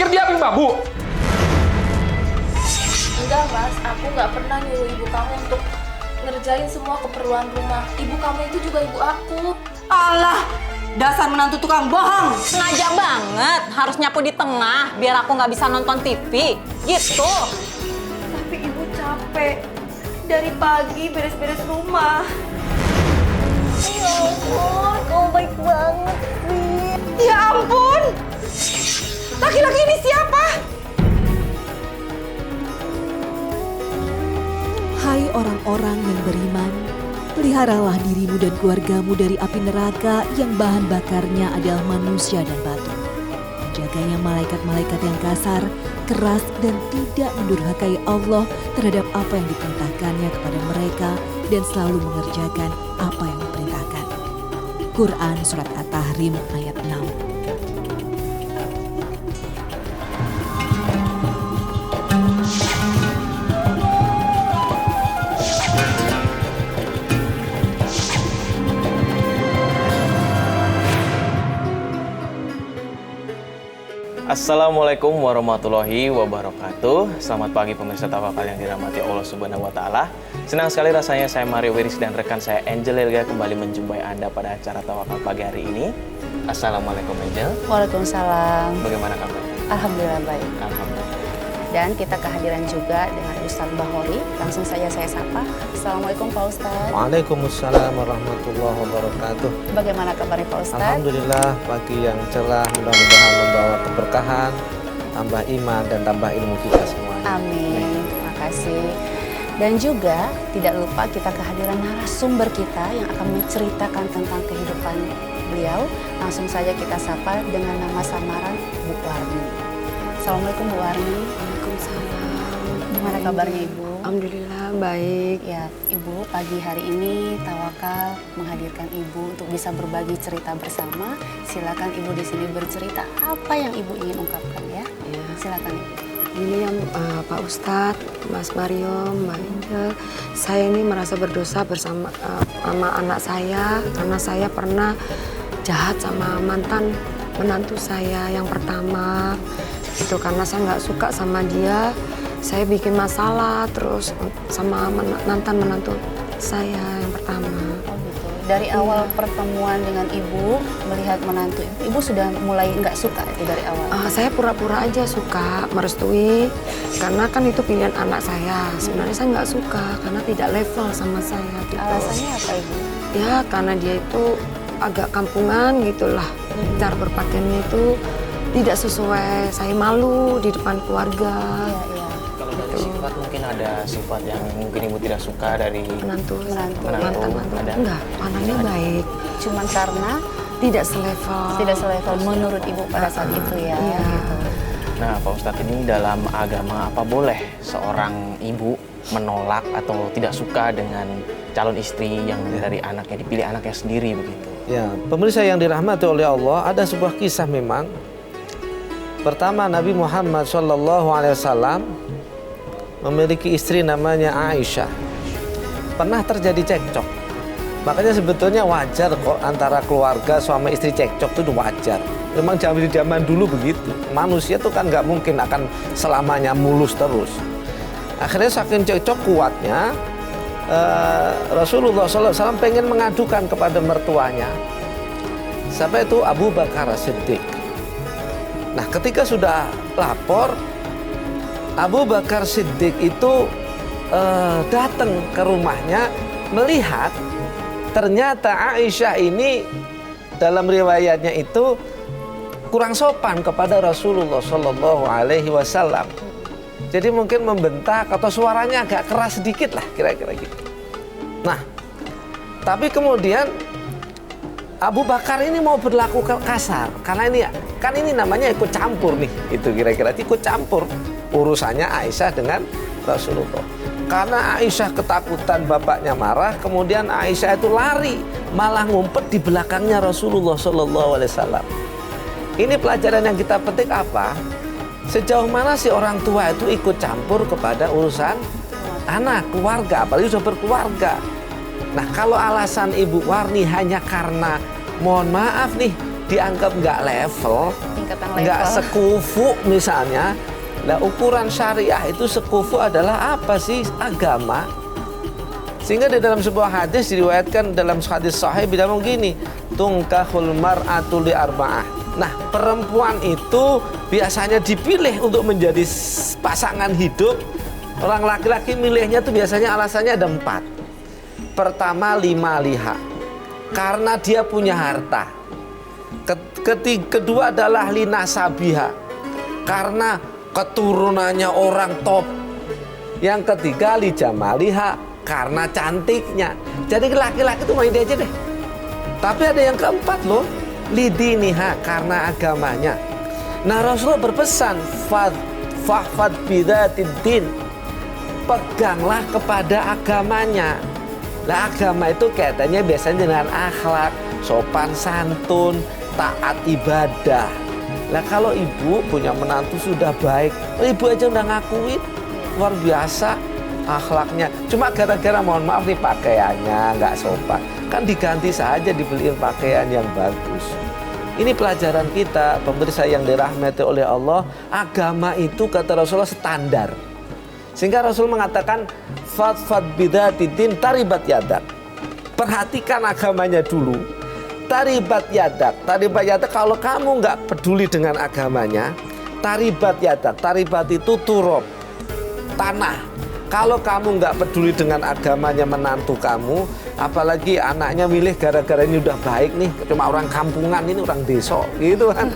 pikir dia babu? Enggak Mas, aku nggak pernah nyuruh ibu kamu untuk ngerjain semua keperluan rumah. Ibu kamu itu juga ibu aku. Alah, dasar menantu tukang bohong. Sengaja banget harus nyapu di tengah biar aku nggak bisa nonton TV. Gitu. Tapi ibu capek. Dari pagi beres-beres rumah. Ya ampun, kamu baik banget sih. Ya ampun! Laki-laki ini siapa? Hai orang-orang yang beriman, peliharalah dirimu dan keluargamu dari api neraka yang bahan bakarnya adalah manusia dan batu. Jaganya malaikat-malaikat yang kasar, keras dan tidak mendurhakai Allah terhadap apa yang diperintahkannya kepada mereka dan selalu mengerjakan apa yang diperintahkan. Quran Surat At-Tahrim ayat 6. Assalamualaikum warahmatullahi wabarakatuh. Selamat pagi pemirsa Tawakal yang dirahmati Allah Subhanahu wa Ta'ala. Senang sekali rasanya saya Mario Wiris dan rekan saya Angel Elga kembali menjumpai Anda pada acara Tawakal pagi hari ini. Assalamualaikum Angel. Waalaikumsalam. Bagaimana kabarnya? Alhamdulillah baik. Alhamdulillah. Dan kita kehadiran juga dengan Ustadz Bahori. Langsung saja saya sapa. Assalamualaikum Pak Ustadz. Waalaikumsalam warahmatullahi wabarakatuh. Bagaimana kabarnya Pak Ustadz? Alhamdulillah pagi yang cerah, mudah-mudahan membawa keberkahan, tambah iman dan tambah ilmu kita semuanya. Amin. Terima kasih. Dan juga tidak lupa kita kehadiran narasumber kita yang akan menceritakan tentang kehidupan beliau. Langsung saja kita sapa dengan nama samaran Bu Warni. Assalamualaikum Bu Warni. Waalaikumsalam. Gimana kabarnya Ibu? Alhamdulillah baik. Ya, Ibu, pagi hari ini Tawakal menghadirkan Ibu untuk bisa berbagi cerita bersama. Silakan Ibu di sini bercerita apa yang Ibu ingin ungkapkan ya. Ya. Silakan Ibu. Ini yang Pak Ustadz, Mas Mario, Mbak Angel, saya ini merasa berdosa bersama sama anak saya karena saya pernah jahat sama mantan menantu saya yang pertama. Itu karena saya nggak suka sama dia, saya bikin masalah terus sama mantan menantu saya yang pertama. Oh gitu. Dari awal pertemuan dengan Ibu melihat menantu Ibu sudah mulai nggak suka itu dari awal? Saya pura-pura aja suka, merestui karena kan itu pilihan anak saya. Sebenarnya saya nggak suka karena tidak level sama saya. Gitu. Alasannya apa Ibu? Ya karena dia itu agak kampungan gitulah, cara berpakaiannya itu tidak sesuai, saya malu di depan keluarga. Iya, iya. Kalau dari sifat mungkin ada sifat yang mungkin Ibu tidak suka dari Menantu. Ada? Enggak, anaknya baik. Cuman karena Tidak selevel menurut Ibu pada saat itu ya. Iya. Gitu. Nah Pak Ustadz, ini dalam agama apa boleh seorang ibu menolak atau tidak suka dengan calon istri yang dari anaknya, dipilih anaknya sendiri begitu? Ya, pemirsa yang dirahmati oleh Allah, ada sebuah kisah memang. Pertama, Nabi Muhammad SAW memiliki istri namanya Aisyah. Pernah terjadi cekcok. Makanya sebetulnya wajar kok antara keluarga suami istri cekcok itu wajar. Memang zaman dulu begitu. Manusia tuh kan nggak mungkin akan selamanya mulus terus. Akhirnya saking cekcok kuatnya, Rasulullah SAW pengen mengadukan kepada mertuanya. Siapa itu? Abu Bakar Siddiq. Nah, ketika sudah lapor, Abu Bakar Siddiq itu datang ke rumahnya melihat ternyata Aisyah ini dalam riwayatnya itu kurang sopan kepada Rasulullah SAW. Jadi mungkin membentak atau suaranya agak keras sedikit lah kira-kira gitu. Nah, tapi kemudian Abu Bakar ini mau berlaku kasar karena ini namanya ikut campur nih, itu kira-kira ikut campur urusannya Aisyah dengan Rasulullah. Karena Aisyah ketakutan bapaknya marah, kemudian Aisyah itu lari malah ngumpet di belakangnya Rasulullah SAW. Ini pelajaran yang kita petik apa? Sejauh mana sih orang tua itu ikut campur kepada urusan anak, keluarga, apalagi sudah berkeluarga. Nah, kalau alasan Ibu Warni hanya karena mohon maaf nih dianggap nggak level, tingkatan level. nggak sekufu misalnya. Nah, ukuran syariah itu sekufu adalah apa sih? Agama. Sehingga di dalam sebuah hadis diriwayatkan dalam hadis sahih bilang begini, tungkahul mar'atu li arba'ah. Nah, perempuan itu biasanya dipilih untuk menjadi pasangan hidup. Orang laki-laki milihnya tuh biasanya alasannya ada 4. Pertama, lima liha, karena dia punya harta. Kedua adalah linasabiha, karena keturunannya orang top. Yang ketiga lijamaliha, karena cantiknya. Jadi laki-laki itu main dia aja deh. Tapi ada yang keempat loh, lidiniha, karena agamanya. Nah, Rasulullah berpesan, fahfad bidzatiddin, peganglah kepada agamanya. Nah, agama itu kaitannya biasanya dengan akhlak, sopan santun, taat ibadah. Lah kalau ibu punya menantu sudah baik, ibu aja udah ngakuin luar biasa akhlaknya. Cuma gara-gara mohon maaf nih pakaiannya nggak sopan, kan diganti saja, dibeliin pakaian yang bagus. Ini pelajaran kita, pemirsa yang dirahmati oleh Allah. Agama itu kata Rasulullah standar. Sehingga Rasul mengatakan fadfad bidzatiddin taribat yadak. Perhatikan agamanya dulu. Taribat yadak kalau kamu nggak peduli dengan agamanya, taribat yadak. Taribat itu turab, tanah. Kalau kamu nggak peduli dengan agamanya menantu kamu, apalagi anaknya milih gara-gara ini udah baik nih, cuma orang kampungan, ini orang desa, gitu kan.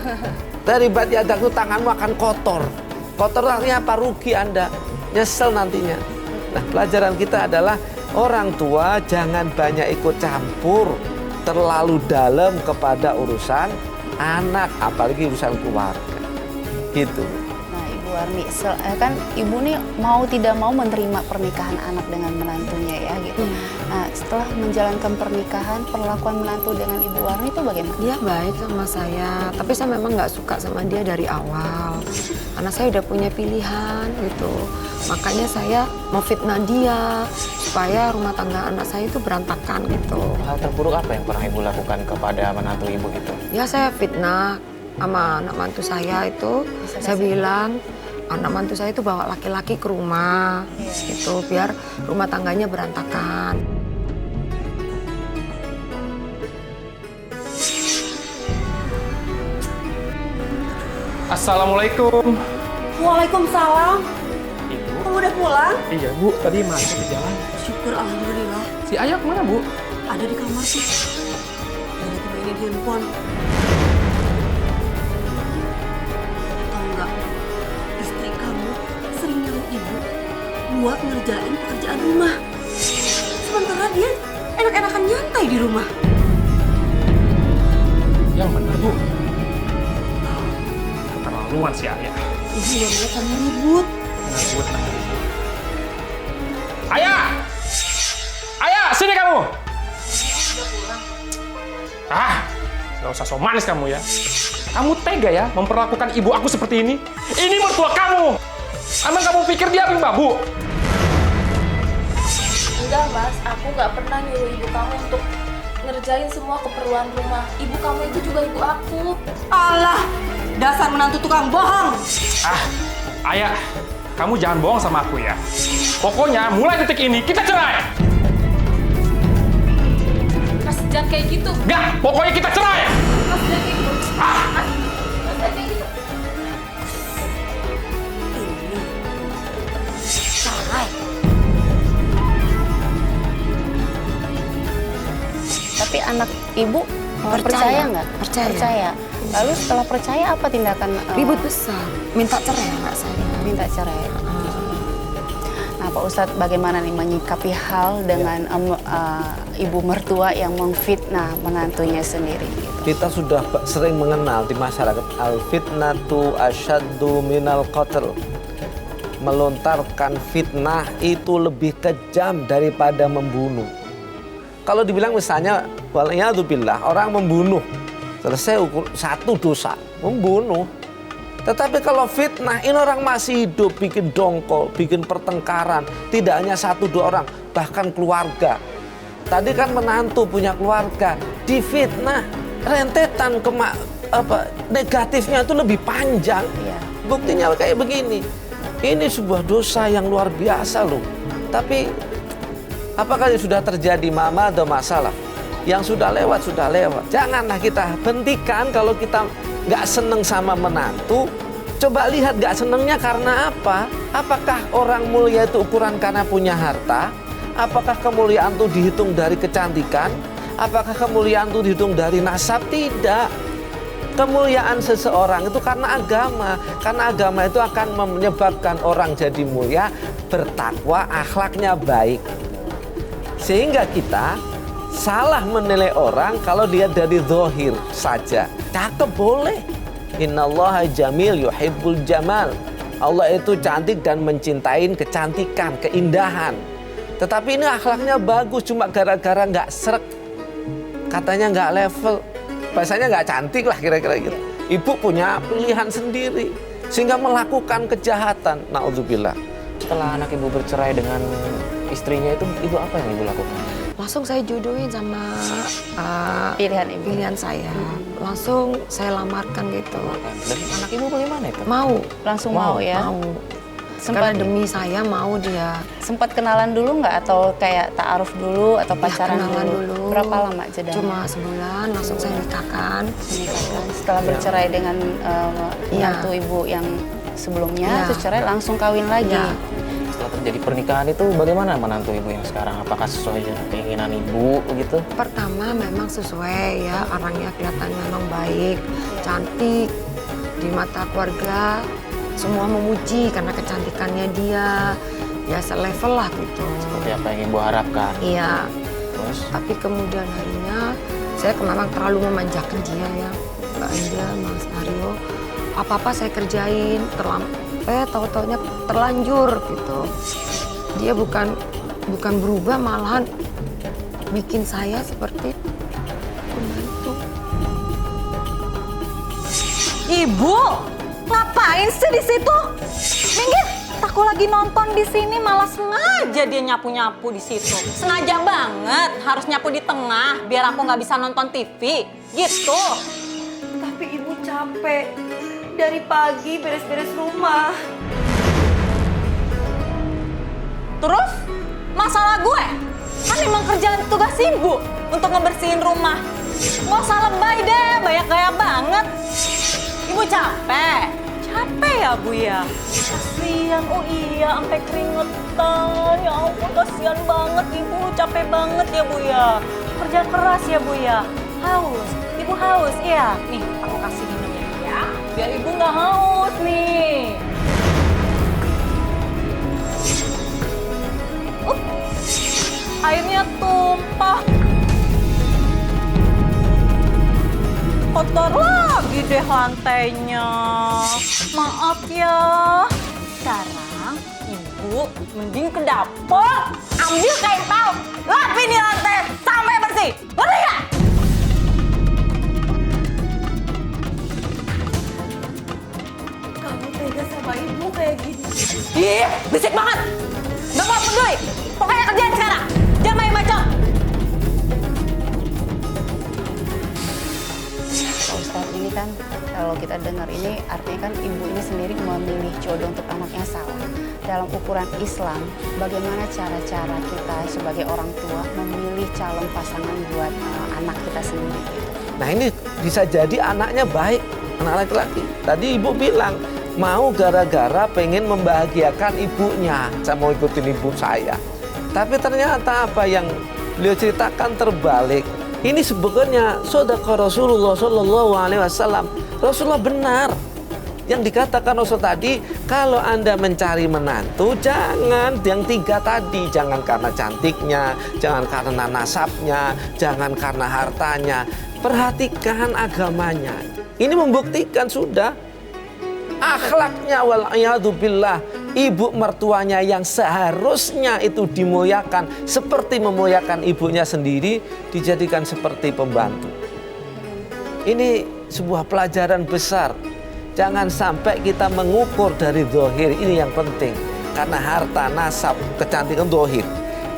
Taribat yadak itu tanganmu akan kotor. Kotor artinya apa? Rugi Anda, nyesel nantinya. Nah, pelajaran kita adalah orang tua jangan banyak ikut campur terlalu dalam kepada urusan anak, apalagi urusan keluarga. Gitu. Nah, Ibu Warni, kan Ibu nih mau tidak mau menerima pernikahan anak dengan menantunya ya gitu. Nah, setelah menjalankan pernikahan, perlakuan menantu dengan Ibu Warni itu bagaimana? Dia baik sama saya, tapi saya memang nggak suka sama dia dari awal. Karena saya udah punya pilihan gitu. Makanya saya mau fitnah dia supaya rumah tangga anak saya itu berantakan gitu. Hal terburuk apa yang pernah ibu lakukan kepada menantu ibu gitu? Ya saya fitnah sama anak mantu saya itu. Saya bilang anak mantu saya itu bawa laki-laki ke rumah gitu biar rumah tangganya berantakan. Assalamualaikum. Waalaikumsalam. Ibu? Kamu udah pulang? Iya bu, tadi masuk di jalan. Syukur alhamdulillah. Si Ayah kemana bu? Ada di kamar sih. Lagi mainin handphone. Tahu nggak? Istri kamu sering nyuruh ibu buat ngerjain pekerjaan rumah. Sementara dia enak-enakan nyantai di rumah. Yang benar bu. Keterlaluan si Ayah. Ibu nggak mau kamu ribut. Ribut. Ayah! Ayah, sini kamu! Ah, gak usah so manis kamu ya. Kamu tega ya memperlakukan ibu aku seperti ini? Ini mertua kamu! Emang kamu pikir dia apa babu? Enggak mas, aku nggak pernah nyuruh ibu kamu untuk ngerjain semua keperluan rumah. Ibu kamu itu juga ibu aku. Alah, dasar menantu tukang bohong. Ah, Ayah, kamu jangan bohong sama aku ya. Pokoknya mulai detik ini kita cerai. Mas jangan kayak gitu. Enggak, pokoknya kita cerai. Mas jangan kayak gitu. Ah. Mas jangan kayak gitu. Cerai. Tapi anak Ibu percaya nggak? Percaya. Lalu setelah percaya apa tindakan? Ribut besar, minta cerai anak saya. Minta cerai. Nah, Pak Ustadz, bagaimana nih menyikapi hal dengan ibu mertua yang memfitnah menantunya sendiri? Gitu? Kita sudah sering mengenal di masyarakat al-fitnatu asyaddu minal qatl. Melontarkan fitnah itu lebih kejam daripada membunuh. Kalau dibilang misalnya waliyadzubillah, orang membunuh, selesai ukur satu dosa, membunuh. Tetapi kalau fitnah, ini orang masih hidup, bikin dongkol, bikin pertengkaran. Tidak hanya satu dua orang, bahkan keluarga. Tadi kan menantu punya keluarga, difitnah, rentetan negatifnya itu lebih panjang. Iya. Buktinya kayak begini. Ini sebuah dosa yang luar biasa loh. Tapi apakah sudah terjadi mama atau masalah? Yang sudah lewat, sudah lewat. Janganlah kita hentikan kalau kita nggak seneng sama menantu. Coba lihat nggak senengnya karena apa? Apakah orang mulia itu ukuran karena punya harta? Apakah kemuliaan itu dihitung dari kecantikan? Apakah kemuliaan itu dihitung dari nasab? Tidak. Kemuliaan seseorang itu karena agama. Karena agama itu akan menyebabkan orang jadi mulia, bertakwa, akhlaknya baik. Sehingga kita salah menilai orang kalau dia dari zahir saja. Cakep boleh. Innallaha jamil yuhibbul jamal. Allah itu cantik dan mencintai kecantikan, keindahan. Tetapi ini akhlaknya bagus, cuma gara-gara nggak srek. Katanya nggak level. Bahasanya nggak cantik lah kira-kira gitu. Ibu punya pilihan sendiri. Sehingga melakukan kejahatan. Na'udzubillah. Setelah anak ibu bercerai dengan istrinya itu, ibu apa yang ibu lakukan? Langsung saya jodohin sama Pilihan ibu. pilihan saya. Langsung saya lamarkan gitu. Dan anak ibu bagaimana itu? Mau. Langsung mau ya. Mau. Sempat Karena demi saya mau dia. sempat kenalan dulu nggak atau kayak ta'aruf dulu atau pacaran kenalan dulu. Berapa lama jedanya? Cuma sebulan langsung saya nikahkan. Menikahkan. Setelah bercerai dengan menantu ibu yang sebelumnya, Iya. terus cerai langsung kawin lagi. Iya. Setelah terjadi pernikahan itu bagaimana menantu ibu yang sekarang? Apakah sesuai dengan keinginan ibu gitu? Pertama memang sesuai ya, orangnya kelihatan memang baik, cantik di mata keluarga. Semua memuji karena kecantikannya dia, ya selevel lah gitu. Seperti apa yang ibu harapkan? Iya. Terus? Tapi kemudian harinya saya memang terlalu memanjakan dia ya, Mbak Angel, Mas Mario. Apa-apa saya kerjain, tahu-taunya terlanjur gitu. Dia bukan berubah, malahan bikin saya seperti pembantu. Ibu, ngapain sih di situ? Minggir, aku lagi nonton di sini malah sengaja dia nyapu-nyapu di situ. Sengaja banget, harus nyapu di tengah biar aku nggak bisa nonton TV. Gitu. Tapi ibu capek. Dari pagi beres-beres rumah. Terus, masalah gue? Kan emang kerjaan tugas ibu untuk ngebersihin rumah. Nggak usah lebay deh, banyak gaya banget. Ibu capek? Capek ya, Bu ya? Kasian, oh iya, sampai keringetan. Ya ampun, kasian banget ibu, capek banget ya, Bu ya. Kerja keras ya, Bu ya. Haus, ibu haus, iya. Nih, aku kasih minum ya, biar ibu nggak haus nih. Airnya tumpah. Kotor lagi deh lantainya. Maaf ya. Sekarang ibu mending ke dapur, ambil kain towel, lapin di lantai sampai bersih. Ngerti nggak? Kamu tega sama ibu kayak gini. Ih, berisik banget. Nggak mau peduli. Pokoknya kerjain sekarang. Jangan main macam. Pak Ustadz, ini kan kalau kita dengar ini artinya kan ibu ini sendiri memilih jodoh untuk anaknya salah. Dalam ukuran Islam, bagaimana cara-cara kita sebagai orang tua memilih calon pasangan buat anak kita sendiri gitu? Nah ini bisa jadi anaknya baik, anak laki-laki. Tadi ibu bilang mau gara-gara pengen membahagiakan ibunya, saya mau ikutin ibu saya. Tapi ternyata apa yang beliau ceritakan terbalik. Ini sebetulnya sedekah Rasulullah Shallallahu Alaihi Wasallam. Rasulullah benar. Yang dikatakan Rasul tadi, kalau Anda mencari menantu, jangan yang tiga tadi. Jangan karena cantiknya, jangan karena nasabnya, jangan karena hartanya. Perhatikan agamanya. Ini membuktikan sudah akhlaknya wal'iyadzubillah. Ibu mertuanya yang seharusnya itu dimuliakan seperti memuliakan ibunya sendiri, dijadikan seperti pembantu. Ini sebuah pelajaran besar. Jangan sampai kita mengukur dari zahir, ini yang penting. Karena harta, nasab, kecantikan zahir,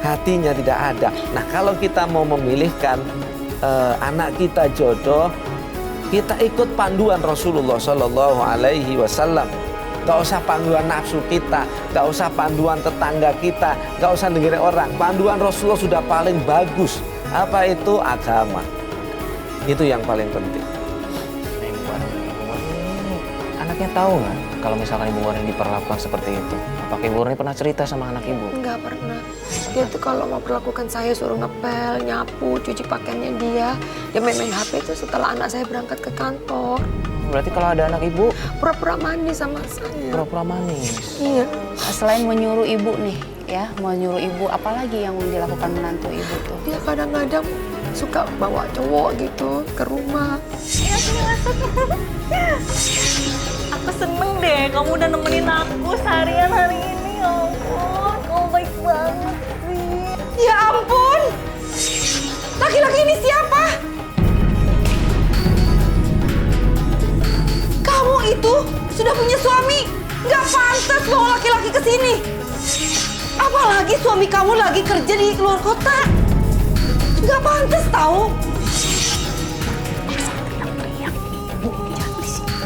hatinya tidak ada. Nah kalau kita mau memilihkan anak kita jodoh, Kita ikut panduan Rasulullah Shallallahu Alaihi Wasallam. Gak usah panduan nafsu kita, gak usah panduan tetangga kita, gak usah dengerin orang. Panduan Rasulullah sudah paling bagus. Apa itu? Agama. Itu yang paling penting. Ibu Warni, anaknya tahu nggak kalau misalkan Ibu Warni diperlakukan seperti itu? Apakah Ibu Warni pernah cerita sama anak Ibu? Nggak pernah. Dia tuh kalau mau perlakukan saya suruh ngepel, nyapu, cuci pakaiannya dia main HP itu setelah anak saya berangkat ke kantor. Berarti kalau ada anak Ibu Pura-pura mandi sama saya. pura-pura manis. Iya. Selain menyuruh ibu nih, ya, menyuruh ibu, apalagi yang dilakukan menantu ibu tuh? Dia kadang-kadang suka bawa cowok gitu ke rumah. Aku seneng deh kamu udah nemenin aku seharian hari ini. Ya ampun, kamu baik banget sih. Ya ampun, laki-laki ini siapa? Kamu itu sudah punya suami. Gak pantas bawa laki-laki ke sini. Apalagi suami kamu lagi kerja di luar kota. Gak pantas tahu.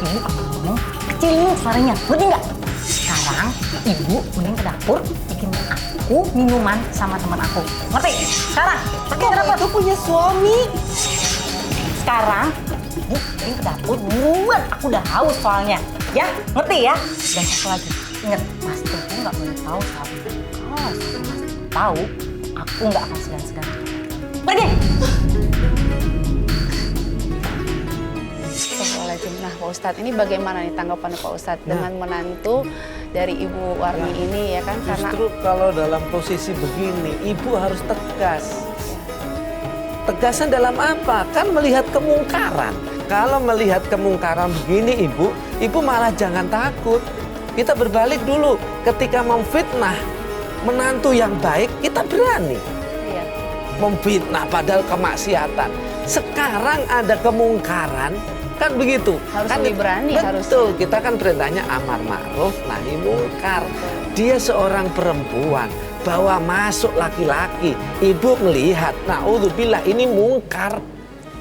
Ibu kalau ngomong kecilin suaranya, ngerti nggak? Sekarang ibu mending ke dapur bikin aku minuman sama teman aku, ngerti? Sekarang pergi ke dapur. Itu punya suami. Sekarang ibu mending ke dapur buruan, aku udah haus soalnya, ya? Ngerti ya? Dan satu lagi, ingat Mas Teguh nggak boleh tahu soal itu. Kalau Mas Teguh tahu, aku nggak akan segan-segan. Pergi. Nah, Pak Ustadz, ini bagaimana nih tanggapan Pak Ustadz dengan menantu dari Ibu Warni ini, ya kan? Karena Justru kalau dalam posisi begini, ibu harus tegas. Tegasnya dalam apa? Kan melihat kemungkaran. Kalau melihat kemungkaran begini ibu malah jangan takut. Kita berbalik dulu. Ketika memfitnah menantu yang baik, kita berani. iya, Memfitnah padahal kemaksiatan. Sekarang ada kemungkaran, kan begitu. Harus kan lebih berani, betul. harusnya. Kita kan perintahnya amar ma'ruf nahi mungkar. Dia seorang perempuan, bawa masuk laki-laki. Ibu melihat, naudzubillah, ini mungkar,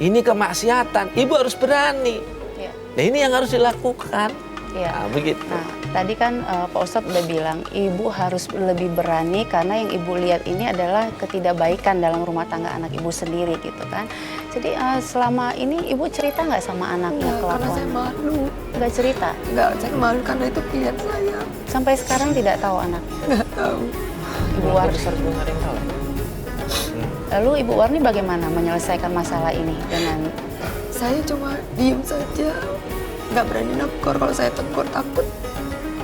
ini kemaksiatan. Ibu harus berani. iya. Nah, ini yang harus dilakukan. Iya. Nah, begitu. Nah, tadi kan Pak Ustadz udah bilang ibu harus lebih berani karena yang ibu lihat ini adalah ketidakbaikan dalam rumah tangga anak ibu sendiri gitu kan. Jadi selama ini ibu cerita nggak sama anaknya Enggak, karena saya kelakuan? malu. Nggak cerita? Enggak, saya malu karena itu pilihan saya. Sampai sekarang tidak tahu anaknya? Nggak tahu. Ibu Warni. Besar juga nggak ada yang tahu. Lalu Ibu Warni bagaimana menyelesaikan masalah ini dengan Saya cuma diem saja. Nggak berani negur. Kalau saya tegur takut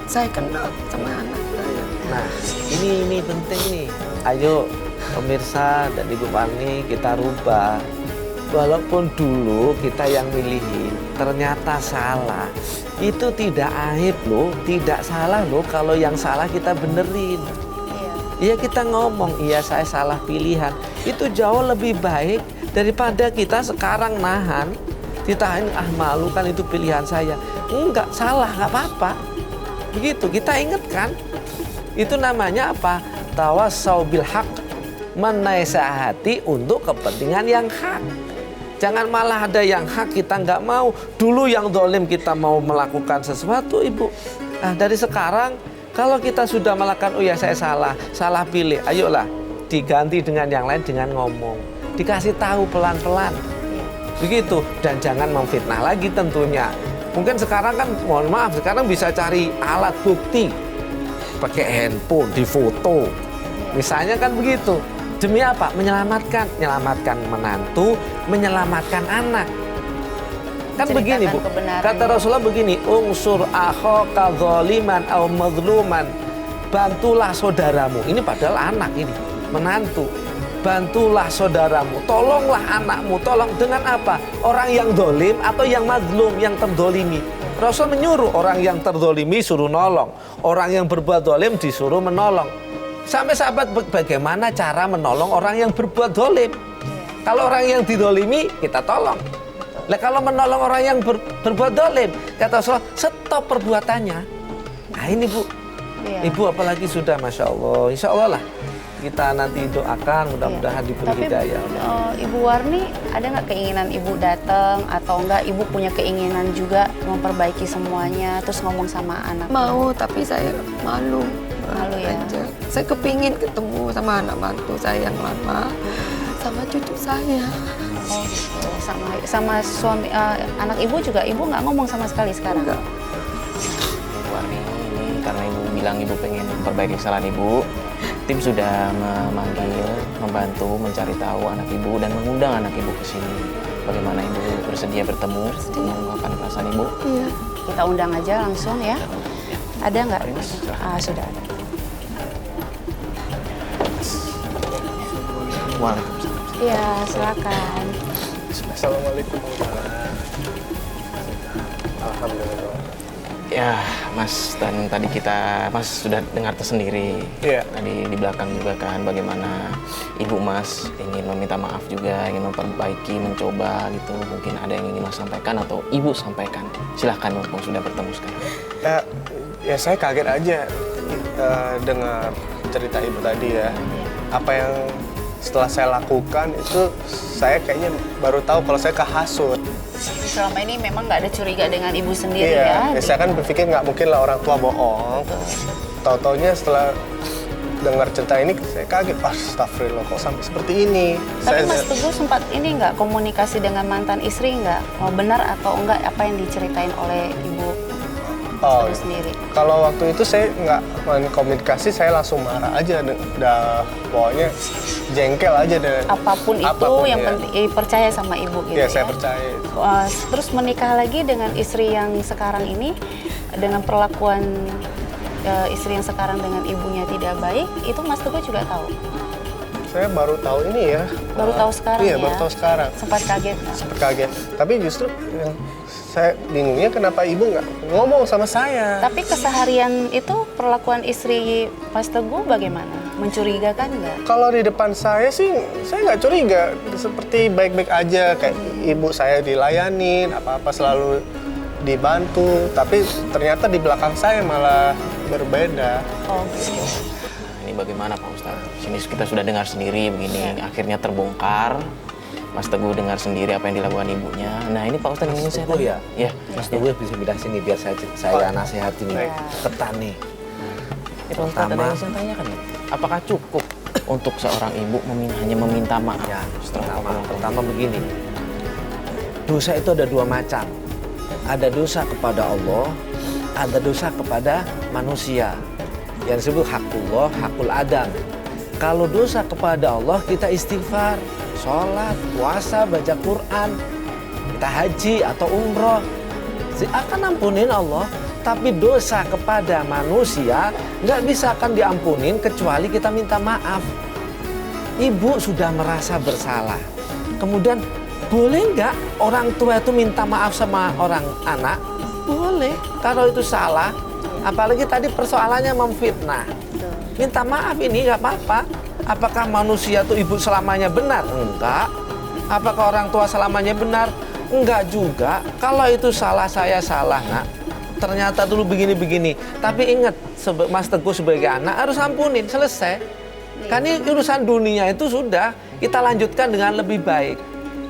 saya kena sama anak saya. Nah, ini penting nih. Ayo pemirsa dan Ibu Warni, kita rubah. Walaupun dulu kita yang milihin, ternyata salah. Itu tidak aib loh, tidak salah loh kalau yang salah kita benerin. Iya, kita ngomong, iya saya salah pilihan. Itu jauh lebih baik daripada kita sekarang nahan. Ditahan, malu kan itu pilihan saya. Enggak, salah, nggak apa-apa. Begitu, kita ingatkan. Itu namanya apa? Tawassau bil haq. Menasehati untuk kepentingan yang hak. Jangan malah ada yang hak kita nggak mau. Dulu yang dolim kita mau melakukan sesuatu, Ibu. Nah, dari sekarang, kalau kita sudah melakukan, oh ya saya salah pilih. Ayolah, diganti dengan yang lain dengan ngomong. Dikasih tahu pelan-pelan. Begitu, dan jangan memfitnah lagi tentunya. Mungkin sekarang kan, mohon maaf, sekarang bisa cari alat bukti. Pakai handphone, difoto. Misalnya kan begitu. Demi apa? Menyelamatkan menantu, menyelamatkan anak. Kan begini Bu, kata Rasulullah begini, unsur akhaka dzaliman aw mazluman. Bantulah saudaramu. Ini padahal anak ini, menantu. Bantulah saudaramu, tolonglah anakmu. Tolong dengan apa? Orang yang dolim atau yang mazlum, yang terdolimi. Rasul menyuruh orang yang terdolimi suruh nolong. Orang yang berbuat dolim disuruh menolong. Sampai sahabat, bagaimana cara menolong orang yang berbuat dolim? Kalau orang yang didolimi, kita tolong. Nah, kalau menolong orang yang berbuat dolim, kata Rasulullah, stop perbuatannya. Nah ini Bu, Ibu apalagi sudah Masya Allah, Insya Allah lah. kita nanti doakan mudah-mudahan diberi Tapi hidayah. Ibu Warni ada nggak keinginan Ibu datang atau enggak Ibu punya keinginan juga memperbaiki semuanya terus ngomong sama anak? Mau, tapi saya malu. Malu ya? Aja. Saya kepingin ketemu sama anak mantu saya yang lama, sama cucu saya. Oh gitu. Sama suami anak Ibu juga Ibu nggak ngomong sama sekali sekarang? Enggak. Warni, ini karena Ibu bilang Ibu pengen memperbaiki kesalahan Ibu, tim sudah memanggil, membantu mencari tahu anak Ibu dan mengundang anak Ibu ke sini. Bagaimana Ibu bersedia bertemu, mengungkapkan perasaan Ibu? Iya. Kita undang aja langsung ya. Ada nggak? Sudah ada. Waalaikumsalam. Iya, silakan. Assalamualaikum. Alhamdulillah. Ya, Mas, dan tadi Mas sudah dengar tersendiri. Iya. Tadi di belakang juga kan bagaimana Ibu Mas ingin meminta maaf juga, ingin memperbaiki, mencoba gitu. Mungkin ada yang ingin Mas sampaikan atau Ibu sampaikan. Silahkan, mumpung sudah bertemu sekarang. Ya saya kaget aja dengar cerita Ibu tadi ya. Apa yang setelah saya lakukan itu saya kayaknya baru tahu kalau saya kehasut. Selama ini memang nggak ada curiga dengan Ibu sendiri Iya, ya? saya kan berpikir nggak mungkin lah orang tua bohong. Tahu-taunya setelah dengar cerita ini saya kaget, astagfirullah kok sampai seperti ini. Tapi Mas Teguh sempat ini nggak komunikasi dengan mantan istri nggak? Mau benar atau enggak apa yang diceritain oleh Ibu Teguh sendiri? Kalau waktu itu saya nggak komunikasi, saya langsung marah aja. Udah pokoknya jengkel aja deh. Apapun itu yang ya. penting percaya sama Ibu gitu Ya, ya? saya percaya. Terus menikah lagi dengan istri yang sekarang ini, dengan perlakuan istri yang sekarang dengan ibunya tidak baik, itu Mas Teguh juga tahu? Saya baru tahu ini ya. Baru tahu sekarang iya, ya? baru tahu sekarang. Sempat kaget nggak? Sempat kaget. Tapi justru yang saya bingungnya kenapa Ibu nggak ngomong sama saya. Tapi keseharian itu perlakuan istri Mas Teguh bagaimana? Mencurigakan nggak? Kalau di depan saya sih, saya nggak curiga. Seperti baik-baik aja, kayak ibu saya dilayanin, apa-apa selalu dibantu. Tapi ternyata di belakang saya malah berbeda. Oh gitu. Ini bagaimana Pak Ustadz? Sini kita sudah dengar sendiri begini, akhirnya terbongkar. Mas Teguh dengar sendiri apa yang dilakukan ibunya. Nah ini Pak Ustadz ingin saya tanya. Ya, Mas Teguh bisa pindah sini biar saya nasihatin petani. Pak Ustadz ada yang saya tanyakan ya? Apakah cukup untuk seorang ibu hanya meminta maaf? Ya, pertama begini. Dosa itu ada dua macam. Ada dosa kepada Allah, ada dosa kepada manusia. Yang disebut hakullah, hakul adam. Kalau dosa kepada Allah kita istighfar, sholat, puasa, baca Quran, kita haji atau umroh, akan ampunin Allah. Tapi dosa kepada manusia nggak bisa akan diampunin kecuali kita minta maaf. Ibu sudah merasa bersalah. Kemudian boleh nggak orang tua itu minta maaf sama orang anak? Boleh, kalau itu salah. Apalagi tadi persoalannya memfitnah. Minta maaf ini nggak apa-apa. Apakah manusia itu ibu selamanya benar? Enggak. Apakah orang tua selamanya benar? Enggak juga. Kalau itu salah, saya salah, Nak. Ternyata dulu begini-begini. Tapi ingat, Mas Teguh sebagai anak harus ampunin, selesai. Kan ini urusan dunia itu sudah kita lanjutkan dengan lebih baik.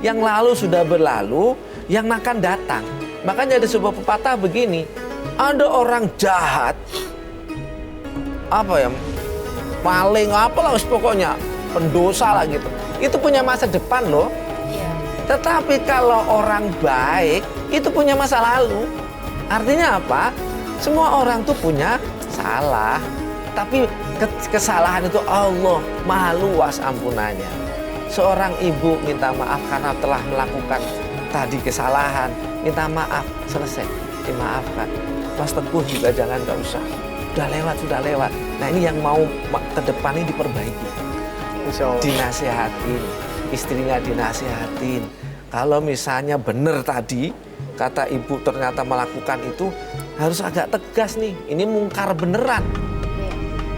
Yang lalu sudah berlalu, yang akan datang. Makanya ada sebuah pepatah begini, ada orang jahat, maling, apalah pokoknya, pendosa lah gitu. Itu punya masa depan loh. Tetapi kalau orang baik, itu punya masa lalu. Artinya apa? Semua orang tuh punya salah. Tapi kesalahan itu Allah maha luas ampunannya. Seorang ibu minta maaf karena telah melakukan tadi kesalahan. Minta maaf, selesai, dimaafkan. Mas Teguh juga jangan, nggak usah. Sudah lewat. Nah ini yang mau ke depan ini diperbaiki. Dinasihatin, istrinya dinasihatin. Kalau misalnya benar tadi, kata ibu ternyata melakukan itu, harus agak tegas nih. Ini mungkar beneran.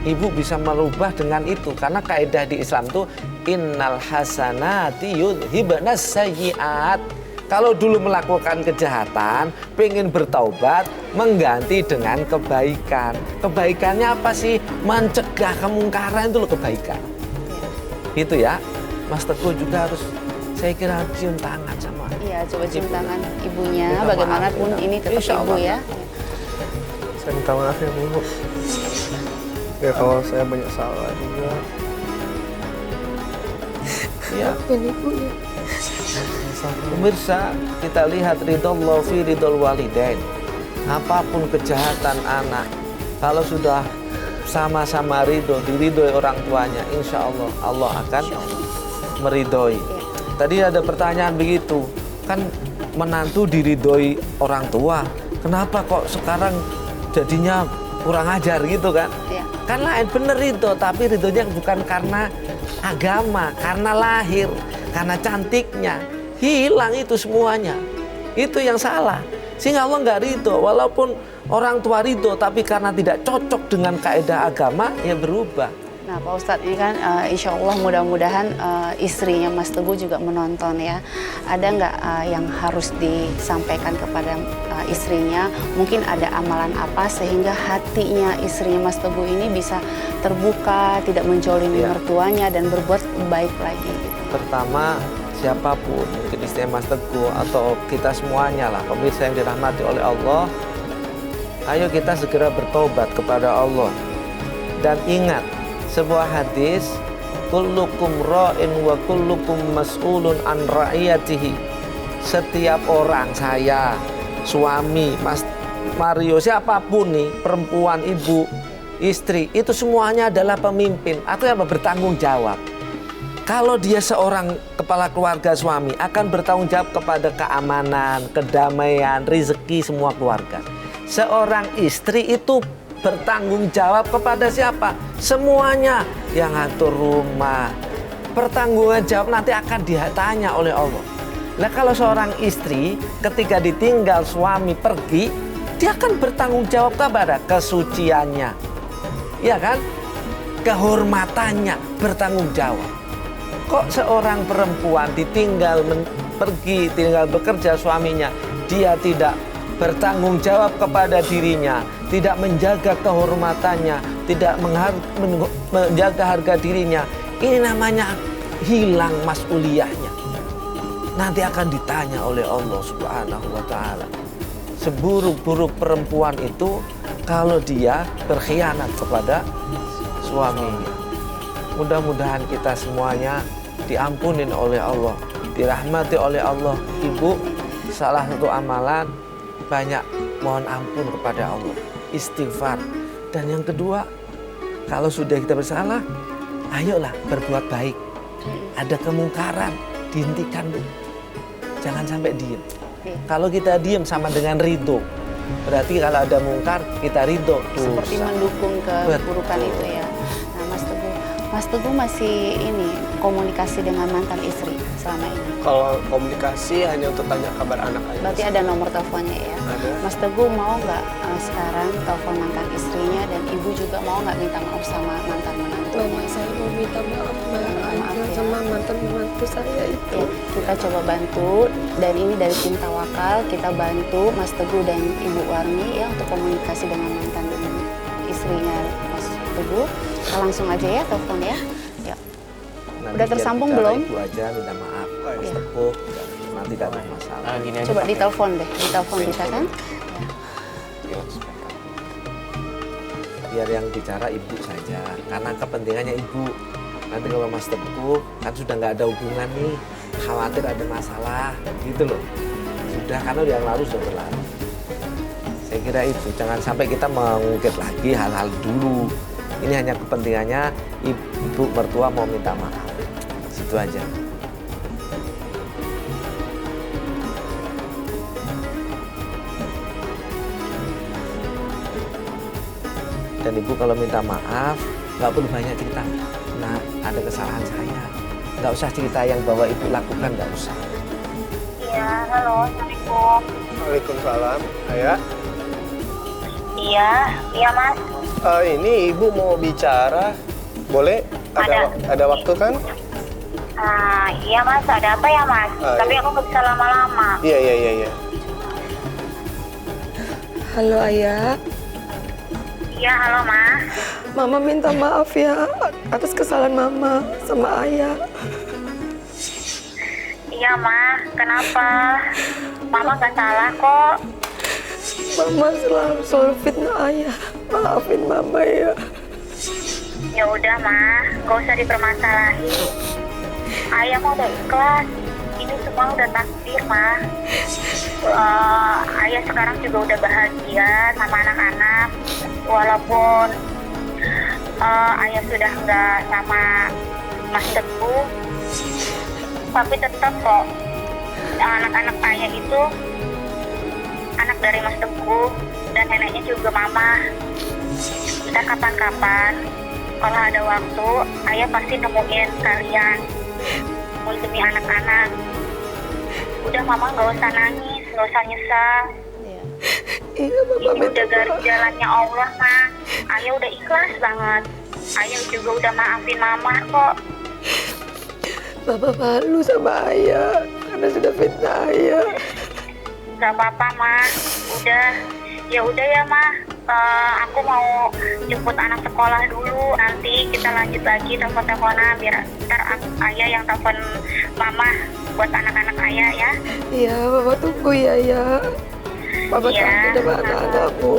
Ibu bisa merubah dengan itu. Karena kaidah di Islam tuh, innal hasanati yudhibnas sayyiat. Kalau dulu melakukan kejahatan, pengen bertaubat, mengganti dengan kebaikan. Kebaikannya apa sih? Mencegah kemungkaran itu loh kebaikan. Itu ya, Mas Teguh juga harus, saya kira cium tangan sama. Iya, coba cium tangan ibunya. Minta maaf, Bagaimanapun ya. ini tetap Insya ibu Allah. ya. Saya minta maaf ya Bu. Ya kalau saya banyak salah juga. Ya. Pemirsa, kita lihat ridhollah fi ridhol walidain. Apapun kejahatan anak, kalau sudah sama-sama ridho, diridhoi orang tuanya, insya Allah Allah akan meridhoi. Tadi ada pertanyaan begitu, kan menantu diridhoi orang tua, kenapa kok sekarang jadinya kurang ajar gitu kan? Iya. Kan lain bener ridho, tapi ridhonya bukan karena agama, karena lahir, karena cantiknya. Hilang itu semuanya. Itu yang salah. Sehingga Allah nggak ridho. Walaupun orang tua ridho, tapi karena tidak cocok dengan kaidah agama, ya berubah. Nah Pak Ustadz, ini kan insya Allah mudah-mudahan istrinya Mas Teguh juga menonton ya. Ada nggak yang harus disampaikan kepada istrinya? Mungkin ada amalan apa sehingga hatinya istrinya Mas Teguh ini bisa terbuka, tidak menjolimi mertuanya dan berbuat baik lagi gitu. Pertama, siapapun, mungkin istri Mas Teguh atau kita semuanya lah, pemirsa yang dirahmati oleh Allah, ayo kita segera bertobat kepada Allah. Dan ingat, sebuah hadis, kullukum ra'in wa kullukum mas'ulun an ra'iyatihi. Setiap orang, saya, suami, Mas Mario, siapapun nih, perempuan, ibu, istri, itu semuanya adalah pemimpin atau apa, bertanggung jawab. Kalau dia seorang kepala keluarga suami akan bertanggung jawab kepada keamanan, kedamaian, rezeki semua keluarga. Seorang istri itu bertanggung jawab kepada siapa? Semuanya, yang ngatur rumah. Pertanggungan jawab nanti akan ditanya oleh Allah. Nah kalau seorang istri ketika ditinggal suami pergi, dia akan bertanggung jawab kepada kesuciannya, ya kan? Kehormatannya, bertanggung jawab. Kok seorang perempuan ditinggal pergi, tinggal bekerja suaminya, dia tidak bertanggung jawab kepada dirinya, tidak menjaga kehormatannya, tidak menjaga harga dirinya. Ini namanya hilang mas'uliyahnya. Nanti akan ditanya oleh Allah Subhanahu wa Ta'ala. Seburuk-buruk perempuan itu kalau dia berkhianat kepada suaminya. Mudah-mudahan kita semuanya diampunin oleh Allah, dirahmati oleh Allah. Ibu, salah satu amalan banyak mohon ampun kepada Allah, istighfar. Dan yang kedua, kalau sudah kita bersalah, ayolah berbuat baik. Ada kemungkaran, dihentikan dulu. Jangan sampai diem. Kalau kita diem sama dengan ridho. Berarti kalau ada mungkar, kita ridho. Seperti mendukung keburukan itu ya. Nah Mas Teguh masih ini komunikasi dengan mantan istri selama ini? Kalau komunikasi hanya untuk tanya kabar anak aja. Berarti ada nomor teleponnya ya? Ada. Mas Teguh mau nggak sekarang telepon mantan istrinya dan ibu juga mau nggak minta maaf sama mantan menantunya? Mama saya mau minta maaf sama mantan menantu saya itu. Ya, kita coba bantu dan ini dari tim Tawakal kita bantu Mas Teguh dan Ibu Warni ya untuk komunikasi dengan mantan istrinya Mas Teguh. Kita langsung aja ya telepon ya. Yuk. Udah tersambung belum? Ibu aja minta maaf, Mas Teguh, nanti tidak ada masalah. Coba ditelepon deh, ditelepon bisa kan? Biar yang bicara ibu saja, karena kepentingannya ibu. Nanti kalau Mas Teguh kan sudah nggak ada hubungan nih, khawatir ada masalah, gitu loh. Sudah, karena yang lalu sudah berlalu. Saya kira itu, jangan sampai kita mengungkit lagi hal-hal dulu. Ini hanya kepentingannya ibu mertua mau minta maaf. Situ aja. Dan ibu kalau minta maaf, nggak perlu banyak cerita. Nah, ada kesalahan saya. Nggak usah cerita yang bahwa ibu lakukan, nggak usah. Iya, halo, Assalamualaikum. Waalaikumsalam. Ayah. Iya Mas. Ini ibu mau bicara, boleh? Ada waktu kan? Iya Mas, ada apa ya Mas? Tapi aku nggak bisa lama-lama. Iya. Halo Ayah. Iya, halo Ma. Mama minta maaf ya atas kesalahan Mama sama Ayah. Iya Ma, kenapa? Mama gak salah kok. Mama selalu fitnah Ayah. Maafin Mama ya. Ya udah Ma, gak usah dipermasalahin. Ayah mau udah ikhlas. Ini semua udah takdir Ma. Ayah sekarang juga udah bahagia sama anak-anak. Walaupun Ayah sudah nggak sama Mas Teguh, tapi tetap kok anak-anak Ayah itu anak dari Mas Teguh dan neneknya juga Mama. Ntar kapan-kapan kalau ada waktu, Ayah pasti nemuin kalian demi anak-anak. Udah Mama nggak usah nangis, nggak usah nyesal. Iya, Mama ini udah garis jalannya Allah, Ma. Ayah udah ikhlas banget. Ayah juga udah maafin Mama kok. Mama malu sama Ayah karena sudah fitnah Ayah. Gak apa-apa, Ma. Ya udah ya, Ma. Aku mau jemput anak sekolah dulu. Nanti kita lanjut lagi telepon-teleponan biar ntar Ayah yang telepon Mama buat anak-anak Ayah ya. Iya, Mama tunggu ya. Mama kangen sama anak-anakmu.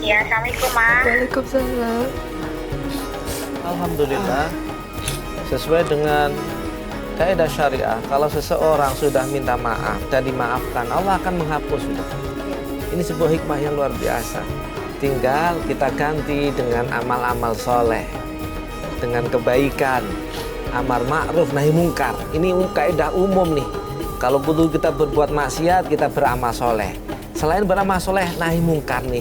Iya, Assalamualaikum, Ma. Waalaikumsalam. Alhamdulillah, sesuai dengan kaidah syariah, kalau seseorang sudah minta maaf dan dimaafkan, Allah akan menghapus sudah. Ini sebuah hikmah yang luar biasa. Tinggal kita ganti dengan amal-amal soleh, dengan kebaikan, amar ma'ruf nahi mungkar. Ini kaidah umum nih. Kalau butuh kita berbuat maksiat, kita beramal soleh. Selain beramal soleh, nahi mungkar nih.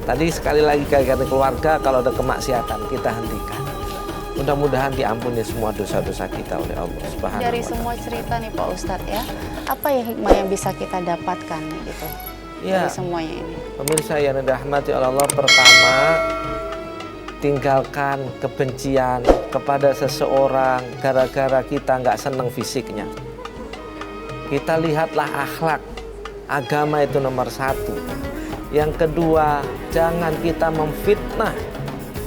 Tadi sekali lagi kaidah keluarga, kalau ada kemaksiatan kita hentikan. Mudah-mudahan diampuni semua dosa-dosa kita oleh Allah Subhanahu wa Ta'ala. Dari semua cerita nih Pak Ustadz ya, apa ya hikmah yang bisa kita dapatkan gitu Ya, dari semuanya ini? Pemirsa yang dirahmati oleh Allah, pertama, tinggalkan kebencian kepada seseorang gara-gara kita nggak seneng fisiknya. Kita lihatlah akhlak, agama itu nomor satu. Yang kedua, jangan kita memfitnah.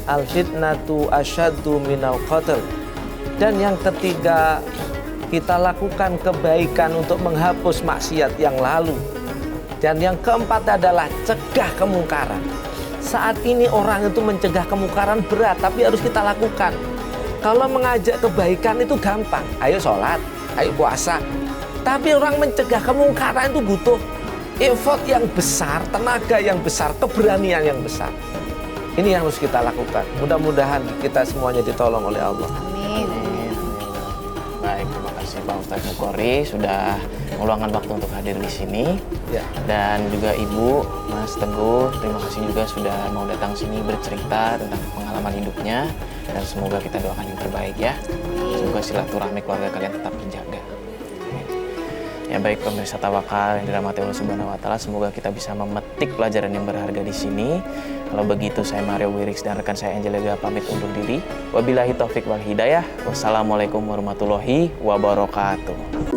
Al-fitnatu asyaddu minal qatl. Dan yang ketiga, kita lakukan kebaikan untuk menghapus maksiat yang lalu. Dan yang keempat adalah cegah kemungkaran. Saat ini orang itu mencegah kemungkaran berat, tapi harus kita lakukan. Kalau mengajak kebaikan itu gampang. Ayo sholat, ayo puasa. Tapi orang mencegah kemungkaran itu butuh effort yang besar, tenaga yang besar, keberanian yang besar. Ini yang harus kita lakukan. Mudah-mudahan kita semuanya ditolong oleh Allah. Amin. Baik, terima kasih Pak Ustadz Mukhori sudah meluangkan waktu untuk hadir di sini. Ya. Dan juga Ibu, Mas Teguh, terima kasih juga sudah mau datang sini bercerita tentang pengalaman hidupnya. Dan semoga kita doakan yang terbaik ya. Semoga silaturahmi keluarga kalian tetap terjaga. Ya baik pemirsa Tawakal yang dirahmati Allah Subhanahu wa Ta'ala, semoga kita bisa memetik pelajaran yang berharga di sini. Kalau begitu saya Mario Wirix dan rekan saya Angel Lega pamit undur diri. Wabillahi taufik wal hidayah. Wassalamualaikum warahmatullahi wabarakatuh.